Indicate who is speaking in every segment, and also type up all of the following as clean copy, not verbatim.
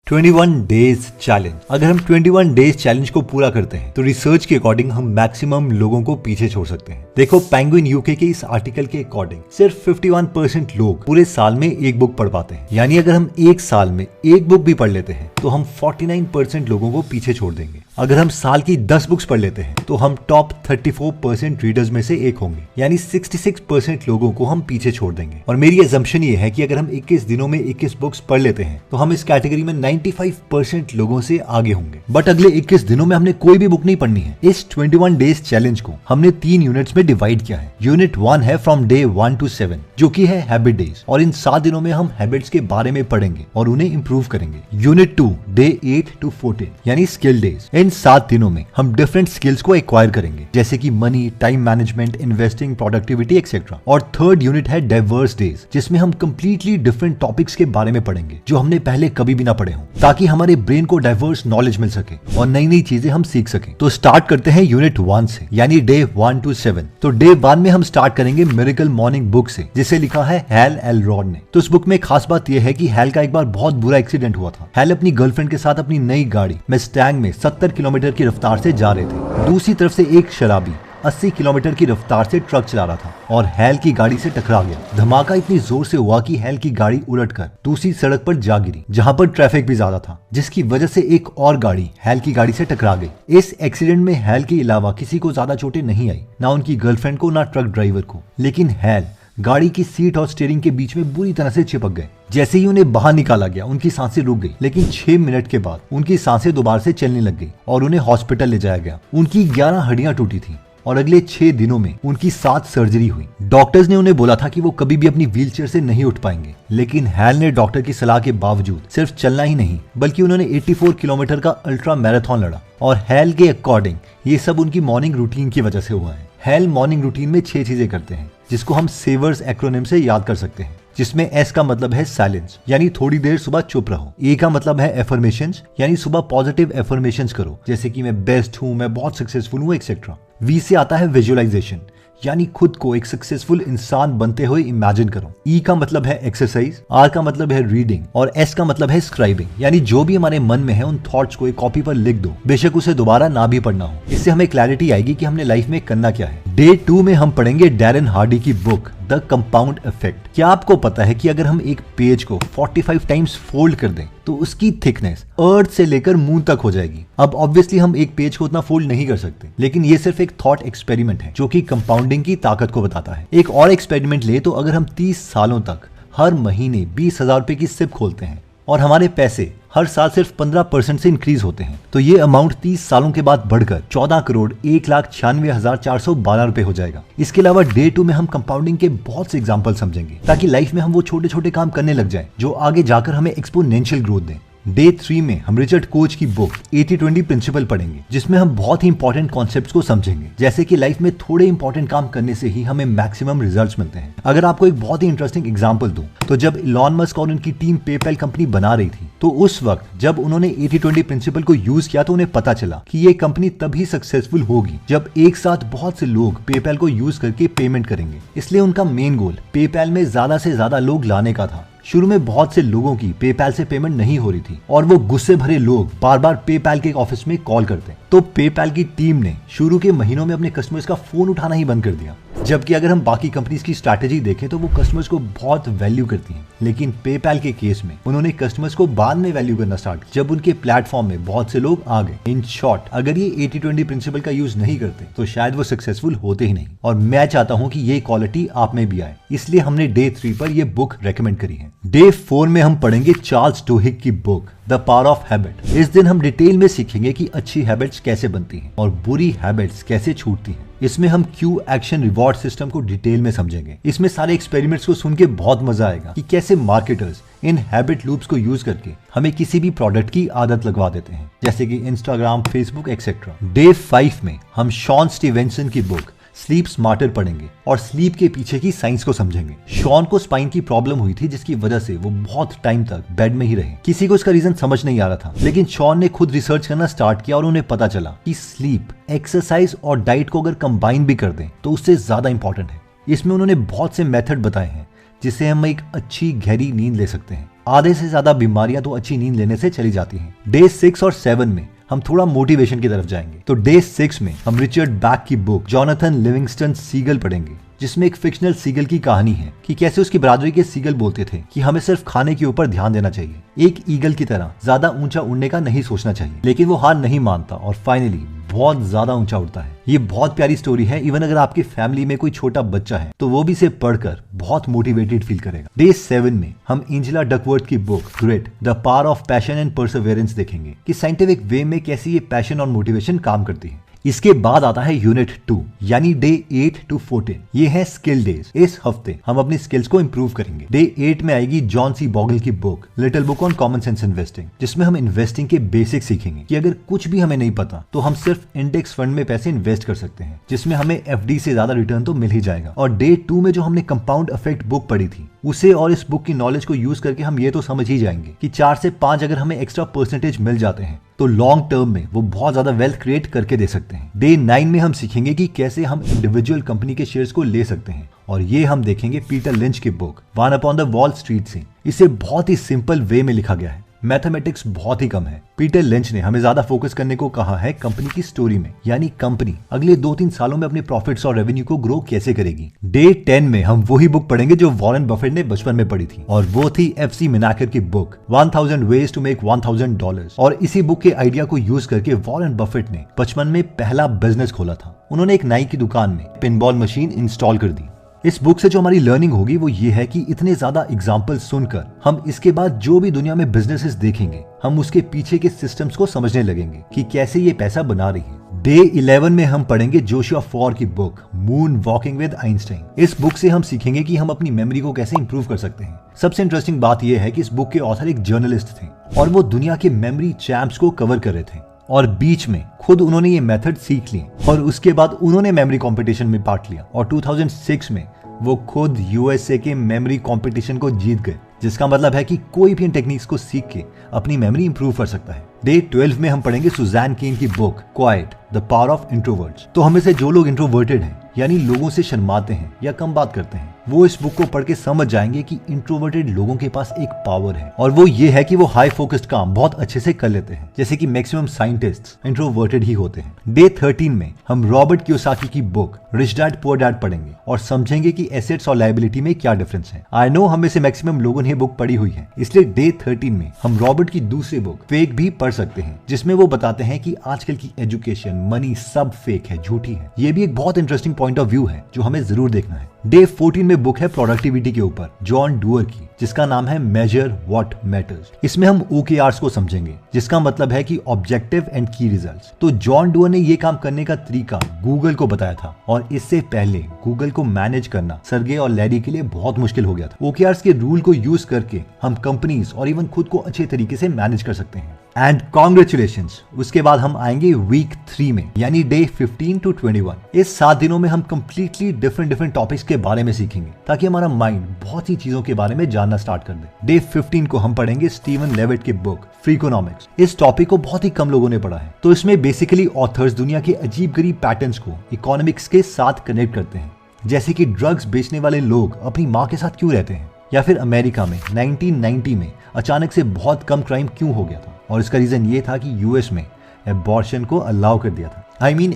Speaker 1: 21 days challenge. अगर हम 21 days challenge को पूरा करते हैं तो रिसर्च के अकॉर्डिंग हम मैक्सिमम लोगों को पीछे छोड़ सकते हैं। देखो, पेंगुइन यूके के इस आर्टिकल के अकॉर्डिंग सिर्फ 51% लोग पूरे साल में एक बुक पढ़ पाते हैं। यानी अगर हम एक साल में एक बुक भी पढ़ लेते हैं तो हम 49% लोगों को पीछे छोड़ देंगे। अगर हम साल की 10 बुक्स पढ़ लेते हैं तो हम टॉप 34% रीडर्स में से एक होंगे। यानी 66% लोगों को हम पीछे छोड़ देंगे। और मेरी अजम्पशन ये है कि अगर हम 21 दिनों में 21 बुक्स पढ़ लेते हैं तो हम इस कैटेगरी में 95% लोगों से आगे होंगे। बट अगले 21 दिनों में हमने कोई भी बुक नहीं पढ़नी है। इस 21 डेज चैलेंज को हमने 3 यूनिट्स में डिवाइड किया है। यूनिट 1 है फ्रॉम डे 1 to 7 जो कि है हैबिट डेज, और इन 7 दिनों में हम हैबिट्स के बारे में पढ़ेंगे और उन्हें इंप्रूव करेंगे। यूनिट 2 डे 8 to 14 यानी स्किल डेज। इन 7 दिनों में हम डिफरेंट स्किल्स को एक्वायर करेंगे, जैसे कि money, time management, investing, productivity etcetera. और थर्ड यूनिट है डाइवर्स डेज, जिसमें हम कंप्लीटली डिफरेंट टॉपिक्स के बारे में पढ़ेंगे जो हमने पहले कभी भी ना पढ़े हों, ताकि हमारे ब्रेन को डाइवर्स नॉलेज मिल सके और नई नई चीजें हम सीख सकें। तो स्टार्ट करते हैं यूनिट 1 से, यानी डे 1 to 7। तो डे 1 में हम स्टार्ट करेंगे मिरेकल मॉर्निंग बुक से, जिसे लिखा है हैल एलरॉड ने। तो इस बुक में खास बात यह है कि हैल का एक बार बहुत बुरा एक्सीडेंट हुआ था। हैल अपनी गर्लफ्रेंड के साथ अपनी नई गाड़ी मस्टैंग में 70 किलोमीटर की रफ्तार से जा रहे थे। दूसरी तरफ से एक शराबी 80 किलोमीटर की रफ्तार से ट्रक चला रहा था और हैल की गाड़ी से टकरा गया। धमाका इतनी जोर से हुआ कि हैल की गाड़ी उलटकर दूसरी सड़क पर जा गिरी, जहां पर ट्रैफिक भी ज्यादा था, जिसकी वजह से एक और गाड़ी हैल की गाड़ी से टकरा गई। इस एक्सीडेंट में हैल के अलावा किसी को ज्यादा चोटें नहीं आई, ना उनकी गर्लफ्रेंड को, ना ट्रक ड्राइवर को। लेकिन हैल गाड़ी की सीट और स्टीयरिंग के बीच में बुरी तरह से चिपक गए। जैसे ही उन्हें बाहर निकाला गया, उनकी सांसें रुक गई, लेकिन 6 मिनट के बाद उनकी सांसें दोबारा से चलने लग गई और उन्हें हॉस्पिटल ले जाया गया। उनकी 11 हड्डियां टूटी थी और अगले 6 दिनों में उनकी 7 सर्जरी हुई। डॉक्टर्स ने उन्हें बोला था कि वो कभी भी अपनी व्हीलचेयर से नहीं उठ पाएंगे, लेकिन हैल ने डॉक्टर की सलाह के बावजूद सिर्फ चलना ही नहीं, बल्कि उन्होंने 84 किलोमीटर का अल्ट्रा मैराथन लड़ा। और हैल के अकॉर्डिंग ये सब उनकी मॉर्निंग रूटीन की वजह से हुआ है। हैल मॉर्निंग रूटीन में 6 चीजें करते हैं, जिसको हम सेवर्स एक्रोनिम से याद कर सकते हैं, जिसमें एस का मतलब है साइलेंस, यानी थोड़ी देर सुबह चुप रहो। ए का मतलब है एफर्मेशंस, यानी सुबह पॉजिटिव एफर्मेशंस करो, जैसे कि मैं बेस्ट हूं, मैं बहुत सक्सेसफुल हूं, एक्सेट्रा। वी से आता है विजुअलाइजेशन, यानी खुद को एक सक्सेसफुल इंसान बनते हुए इमेजिन करो। ई का मतलब है एक्सरसाइज, आर का मतलब है रीडिंग और एस का मतलब है स्क्राइबिंग, यानी जो भी हमारे मन में है उन थॉट्स को एक कॉपी पर लिख दो, बेशक उसे दोबारा ना भी पढ़ना हो। इससे हमें क्लैरिटी आएगी कि हमने लाइफ में करना क्या है। डे 2 में हम पढ़ेंगे डैरेन हार्डी की बुक द कंपाउंड इफेक्ट। क्या आपको पता है कि अगर हम एक पेज को 45 टाइम्स फोल्ड कर दें तो उसकी थिकनेस अर्थ से लेकर मून तक हो जाएगी। अब ऑब्वियसली हम एक पेज को उतना फोल्ड नहीं कर सकते, लेकिन ये सिर्फ एक थॉट एक्सपेरिमेंट है जो कि कंपाउंडिंग की ताकत को बताता है। एक और एक्सपेरिमेंट ले तो अगर हम 30 सालों तक हर महीने 20,000 रुपए की सिप खोलते हैं और हमारे पैसे हर साल सिर्फ 15% से इंक्रीज होते हैं, तो ये अमाउंट 30 सालों के बाद बढ़कर 14 करोड़ 1,96,412 रुपए हो जाएगा। इसके अलावा डे 2 में हम कंपाउंडिंग के बहुत से एग्जांपल समझेंगे, ताकि लाइफ में हम वो छोटे छोटे काम करने लग जाएं जो आगे जाकर हमें एक्सपोनेंशियल ग्रोथ दें। डे 3 में हम रिचर्ड कोच की बुक 80-20 प्रिंसिपल पढ़ेंगे, जिसमें हम बहुत ही इंपॉर्टेंट कॉन्सेप्ट्स को समझेंगे, जैसे कि लाइफ में थोड़े इंपॉर्टेंट काम करने से ही हमें मैक्सिमम रिजल्ट्स मिलते हैं। अगर आपको एक बहुत ही इंटरेस्टिंग एग्जांपल दूं, तो जब इलॉन मस्क और उनकी टीम पेपैल कंपनी बना रही थी, तो उस वक्त जब उन्होंने 80-20 प्रिंसिपल को यूज किया तो उन्हें पता चला कि ये कंपनी तभी सक्सेसफुल होगी जब एक साथ बहुत से लोग पेपैल को यूज करके पेमेंट करेंगे। इसलिए उनका मेन गोल पेपैल में ज्यादा से ज्यादा लोग लाने का था। शुरू में बहुत से लोगों की पेपैल से पेमेंट नहीं हो रही थी और वो गुस्से भरे लोग बार बार पेपैल के ऑफिस में कॉल करते। तो पेपैल की टीम ने शुरू के महीनों में अपने कस्टमर्स का फोन उठाना ही बंद कर दिया। जबकि अगर हम बाकी कंपनीज की स्ट्रैटेजी देखें तो वो कस्टमर्स को बहुत वैल्यू करती हैं, लेकिन पेपैल के केस में उन्होंने कस्टमर्स को बाद में वैल्यू करना स्टार्ट किया जब उनके प्लेटफॉर्म में बहुत से लोग आ गए। इन शॉर्ट, अगर ये 80-20 प्रिंसिपल का यूज नहीं करते तो शायद वो सक्सेसफुल होते ही नहीं। और मैं चाहता हूँ कि ये क्वालिटी आप में भी आए, इसलिए हमने डे 3 पर ये बुक रेकमेंड करी है। डे 4 में हम पढ़ेंगे चार्ल्स डुहिग की book the power of habit. इस दिन हम डिटेल में सीखेंगे कि अच्छी हैबिट्स कैसे बनती हैं और बुरी हैबिट्स कैसे छूटती हैं। इसमें हम क्यू एक्शन रिवॉर्ड सिस्टम को डिटेल में समझेंगे। इसमें सारे एक्सपेरिमेंट्स को सुन के बहुत मजा आएगा कि कैसे मार्केटर्स इन हैबिट लूप्स को यूज करके हमें किसी भी प्रोडक्ट की आदत लगवा देते हैं, जैसे कि इंस्टाग्राम, फेसबुक एक्सेट्रा। डे 5 में हम शॉन स्टीवेंसन की बुक स्लीप स्मार्टर पढ़ेंगे और स्लीप के पीछे की साइंस को समझेंगे। शॉन को स्पाइन की प्रॉब्लम हुई थी, जिसकी वजह से वो बहुत टाइम तक बेड में ही रहे। किसी को इसका रीजन समझ नहीं आ रहा था, लेकिन शॉन ने खुद रिसर्च करना स्टार्ट किया और उन्हें पता चला कि स्लीप, एक्सरसाइज और डाइट को अगर कंबाइन भी कर दें तो उससे ज्यादा इंपॉर्टेंट है। इसमें उन्होंने बहुत से मेथड बताए हैं जिससे हम एक अच्छी गहरी नींद ले सकते हैं। आधे से ज्यादा बीमारियां तो अच्छी नींद लेने से चली जाती हैं। डे 6 और 7 में हम थोड़ा मोटिवेशन की तरफ जाएंगे। तो डे 6 में हम रिचर्ड बैक की बुक जॉनथन लिविंगस्टन सीगल पढ़ेंगे, जिसमें एक फिक्शनल सीगल की कहानी है कि कैसे उसकी बरादरी के सीगल बोलते थे कि हमें सिर्फ खाने के ऊपर ध्यान देना चाहिए, एक ईगल की तरह ज्यादा ऊंचा उड़ने का नहीं सोचना चाहिए। लेकिन वो हार नहीं मानता और फाइनली बहुत ज्यादा ऊंचा उड़ता है। ये बहुत प्यारी स्टोरी है। इवन अगर आपकी फैमिली में कोई छोटा बच्चा है तो वो भी इसे पढ़कर बहुत मोटिवेटेड फील करेगा। डे 7 में हम एंजेला डकवर्थ की book Grit the power of passion and perseverance देखेंगे कि साइंटिफिक वे में कैसे ये पैशन और मोटिवेशन काम करती है। इसके बाद आता है यूनिट 2 यानी डे 8 to 14। ये है स्किल डेज। इस हफ्ते हम अपनी स्किल्स को इंप्रूव करेंगे। डे 8 में आएगी जॉन सी बॉगल की book little book on common sense investing, जिसमें हम इन्वेस्टिंग के बेसिक सीखेंगे कि अगर कुछ भी हमें नहीं पता तो हम सिर्फ इंडेक्स फंड में पैसे इन्वेस्ट कर सकते हैं, जिसमें हमें एफडी से ज्यादा रिटर्न तो मिल ही जाएगा। और डे 2 में जो हमने कंपाउंड इफेक्ट बुक पढ़ी थी उसे और इस बुक की नॉलेज को यूज करके हम ये तो समझ ही जाएंगे कि 4 से 5 अगर हमें एक्स्ट्रा परसेंटेज मिल जाते हैं तो लॉन्ग टर्म में वो बहुत ज्यादा वेल्थ क्रिएट करके दे सकते हैं। डे 9 में हम सीखेंगे कि कैसे हम इंडिविजुअल कंपनी के शेयर्स को ले सकते हैं और ये हम देखेंगे पीटर लिंच की book one upon the wall street से। इसे बहुत ही सिंपल वे में लिखा गया है, मैथमेटिक्स बहुत ही कम है। पीटर लिंच ने हमें ज्यादा फोकस करने को कहा है कंपनी की स्टोरी में, यानी कंपनी अगले 2-3 सालों में अपने प्रॉफिट्स और रेवेन्यू को ग्रो कैसे करेगी। डे 10 में हम वही बुक पढ़ेंगे जो वॉरेन बफेट ने बचपन में पढ़ी थी और वो थी एफसी मिनाकर की बुक 1000 वेज टू मेक $1000। और इसी बुक के आइडिया को यूज करके वॉरेन बफेट ने बचपन में पहला बिजनेस खोला था। उन्होंने एक नाई की दुकान में पिनबॉल मशीन इंस्टॉल कर दी। इस बुक से जो हमारी लर्निंग होगी वो ये है कि इतने ज्यादा एग्जाम्पल सुनकर हम इसके बाद जो भी दुनिया में बिजनेसेस देखेंगे हम उसके पीछे के सिस्टम्स को समझने लगेंगे कि कैसे ये पैसा बना रही है। डे 11 में हम पढ़ेंगे जोशिया फॉर की book moon walking with Einstein. इस बुक से हम सीखेंगे कि हम अपनी मेमोरी को कैसे इंप्रूव कर सकते हैं। सबसे इंटरेस्टिंग बात यह है कि इस बुक के ऑथर एक जर्नलिस्ट थे और वो दुनिया के मेमोरी चैंप्स को कवर कर रहे थे और बीच में खुद उन्होंने ये मेथड सीख लिए और उसके बाद उन्होंने मेमोरी कंपटीशन में पार्ट लिया और 2006 में वो खुद यूएसए के मेमोरी कंपटीशन को जीत गए, जिसका मतलब है कि कोई भी इन टेक्निक्स को सीख के अपनी मेमोरी इंप्रूव कर सकता है। डे 12 में हम पढ़ेंगे सुजैन केन की book quite the power of introverts. तो हमें से जो लोग इंट्रोवर्टेड हैं यानी लोगों से शर्माते हैं या कम बात करते हैं वो इस बुक को पढ़ के समझ जाएंगे कि इंट्रोवर्टेड लोगों के पास एक पावर है और वो ये है कि वो हाई फोकस्ड काम बहुत अच्छे से कर लेते हैं, जैसे कि मैक्सिमम साइंटिस्ट्स इंट्रोवर्टेड ही होते हैं। डे 13 में हम रॉबर्ट कियोसाकी की book rich dad poor dad पढ़ेंगे और समझेंगे कि एसेट्स और लायबिलिटी में क्या डिफरेंस है। आई नो हम में से मैक्सिमम लोगों ने बुक पढ़ी हुई है, इसलिए डे 13 में हम रॉबर्ट की दूसरी बुक फेक भी पढ़ सकते हैं, जिसमें वो बताते हैं कि आजकल की एजुकेशन मनी सब फेक है, झूठी है। ये भी एक बहुत इंटरेस्टिंग पॉइंट ऑफ व्यू है जो हमें जरूर देखना है। डे 14 में बुक है प्रोडक्टिविटी के ऊपर जॉन डूअर की, जिसका नाम है मेजर व्हाट मैटर्स। इसमें हम OKRs को समझेंगे, जिसका मतलब है कि ऑब्जेक्टिव एंड की रिजल्ट्स। तो जॉन डूअर ने ये काम करने का तरीका गूगल को बताया था और इससे पहले गूगल को मैनेज करना सर्गे और लैरी के लिए बहुत मुश्किल हो गया था। OKRs के रूल को यूज करके हम कंपनीज और इवन खुद को अच्छे तरीके से मैनेज कर सकते हैं। एंड कॉन्ग्रेचुलेशंस, उसके बाद हम आएंगे वीक 3 में यानी डे 15 to 21। इस 7 दिनों में हम कंप्लीटली डिफरेंट टॉपिक्स के बारे में सीखेंगे ताकि हमारा माइंड बहुत सी चीजों के बारे में जानना स्टार्ट कर दे। डे 15 को हम पढ़ेंगे स्टीवन लेविट की बुक फ्रीकोनॉमिक्स। इस टॉपिक को बहुत ही कम लोगों ने पढ़ा है। तो इसमें बेसिकली ऑथर्स दुनिया के अजीब गरीब पैटर्न्स को इकोनॉमिक्स के साथ कनेक्ट करते हैं, जैसे कि ड्रग्स बेचने वाले लोग अपनी माँ के साथ क्यों रहते हैं, या फिर अमेरिका में 1990 में अचानक से बहुत कम क्राइम क्यों हो गया था। और इसका रीजन ये था कि यूएस में एबॉर्शन को अलाउ कर दिया था।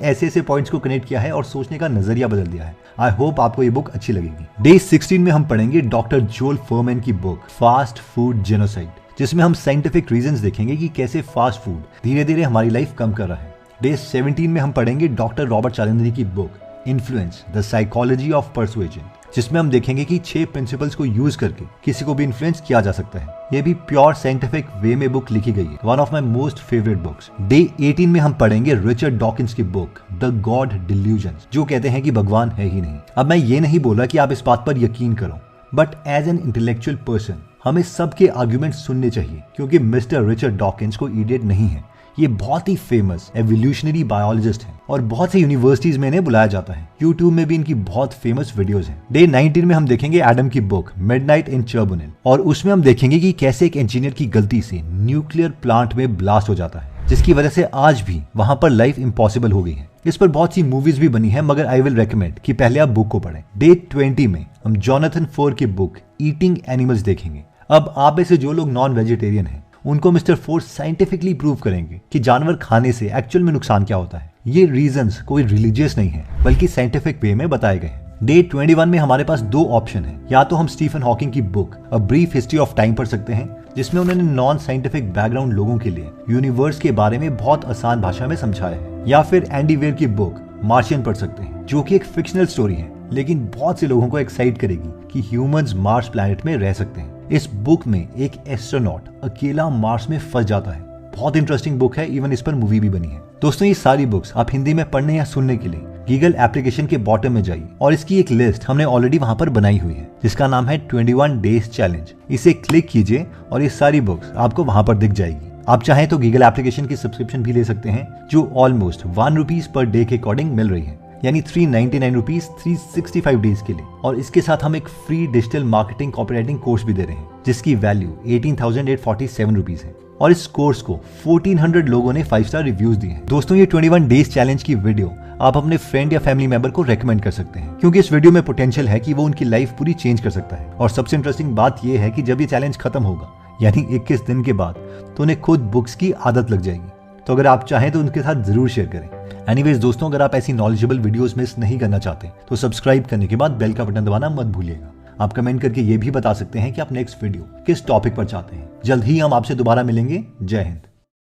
Speaker 1: ऐसे पॉइंट्स को कनेक्ट किया है और सोचने का नजरिया बदल दिया है। आई होप आपको ये बुक अच्छी लगेगी। डे 16 में हम पढ़ेंगे डॉक्टर जोल फर्मैन की बुक फास्ट फूड जेनोसाइड, जिसमें हम साइंटिफिक रीजंस देखेंगे कि कैसे फास्ट फूड धीरे धीरे हमारी लाइफ कम कर रहा है। डे 17 में हम पढ़ेंगे डॉक्टर रॉबर्ट चालेंद्री की book influence the psychology of persuasion, जिसमें हम देखेंगे कि 6 प्रिंसिपल्स को यूज करके किसी को भी इन्फ्लुएंस किया जा सकता है। ये भी प्योर साइंटिफिक वे में बुक लिखी गई है, one of my most favourite books. Day 18 में हम पढ़ेंगे रिचर्ड डॉकिंस की बुक द गॉड डिल्यूजन्स, जो कहते हैं कि भगवान है ही नहीं। अब मैं ये नहीं बोला कि आप इस बात पर यकीन करो, but as an intellectual person हमें सबके आर्ग्यूमेंट सुनने चाहिए, क्योंकि मिस्टर रिचर्ड डॉकिंस को इडियट नहीं है। ये बहुत ही फेमस एवोल्यूशनरी बायोलॉजिस्ट हैं और बहुत से यूनिवर्सिटीज में इन्हें बुलाया जाता है। यूट्यूब में भी इनकी बहुत फेमस वीडियोस हैं। डे 19 में हम देखेंगे एडम की बुक मिडनाइट इन चर्बोनिल और उसमें हम देखेंगे कि कैसे एक इंजीनियर की गलती से न्यूक्लियर प्लांट में ब्लास्ट हो जाता है, जिसकी वजह से आज भी वहां पर लाइफ इम्पॉसिबल हो गई है। इस पर बहुत सी मूवीज भी बनी है, मगर आई विल रेकमेंड कि पहले आप बुक को पढ़ें। डे 20 में हम जॉनथन फोर की बुक ईटिंग एनिमल्स देखेंगे। अब आप में से जो लोग नॉन वेजिटेरियन हैं उनको मिस्टर फोर्स साइंटिफिकली प्रूव करेंगे कि जानवर खाने से एक्चुअल में नुकसान क्या होता है। ये रीजंस कोई रिलीजियस नहीं है बल्कि साइंटिफिक वे में बताए गए हैं। डे 21 में हमारे पास दो ऑप्शन है, या तो हम स्टीफन हॉकिंग की book a brief history of time पढ़ सकते हैं जिसमें उन्होंने नॉन साइंटिफिक बैकग्राउंड लोगों के लिए यूनिवर्स के बारे में बहुत आसान भाषा में समझाया है, या फिर एंडी वेयर की बुक मार्शियन पढ़ सकते हैं जो कि एक फिक्शनल स्टोरी है लेकिन बहुत से लोगों को एक्साइट करेगी कि ह्यूमंस मार्स प्लैनेट में रह सकते हैं। इस बुक में एक एस्ट्रोनॉट अकेला मार्स में फंस जाता है। बहुत इंटरेस्टिंग बुक है, इवन इस पर मूवी भी बनी है। दोस्तों ये सारी बुक्स आप हिंदी में पढ़ने या सुनने के लिए गूगल एप्लीकेशन के बॉटम में जाइए और इसकी एक लिस्ट हमने ऑलरेडी वहां पर बनाई हुई है जिसका नाम है 21 डेज चैलेंज। इसे क्लिक कीजिए और ये सारी बुक्स आपको वहां पर दिख जाएगी। आप चाहें तो गूगल एप्लीकेशन की सब्सक्रिप्शन भी ले सकते हैं जो ऑलमोस्ट ₹1 पर डे के अकॉर्डिंग मिल रही है, यानी 399 रुपीज 365 डेज के लिए। और इसके साथ हम एक free digital marketing copywriting course भी दे रहे हैं जिसकी वैल्यू 18,847 रुपीज है और इस कोर्स को 1400 लोगों ने 5 स्टार रिव्यूज दिए हैं। दोस्तों ये 21 डेज चैलेंज की वीडियो आप अपने फ्रेंड या फैमिली मेंबर को रेकमेंड कर सकते हैं क्योंकि इस वीडियो में पोटेंशियल है कि वो उनकी लाइफ पूरी चेंज कर सकता है। और सबसे इंटरेस्टिंग बात यह है कि जब ये चैलेंज खत्म होगा यानी 21 दिन के बाद तो उन्हें खुद बुक्स की आदत लग जाएगी। तो अगर आप चाहें तो उनके साथ जरूर शेयर करें। एनीवेज दोस्तों, अगर आप ऐसी नॉलेजेबल वीडियोस मिस नहीं करना चाहते तो सब्सक्राइब करने के बाद बेल का बटन दबाना मत भूलिएगा। आप कमेंट करके ये भी बता सकते हैं कि आप नेक्स्ट वीडियो किस टॉपिक पर चाहते हैं। जल्द ही हम आपसे दोबारा मिलेंगे। जय हिंद।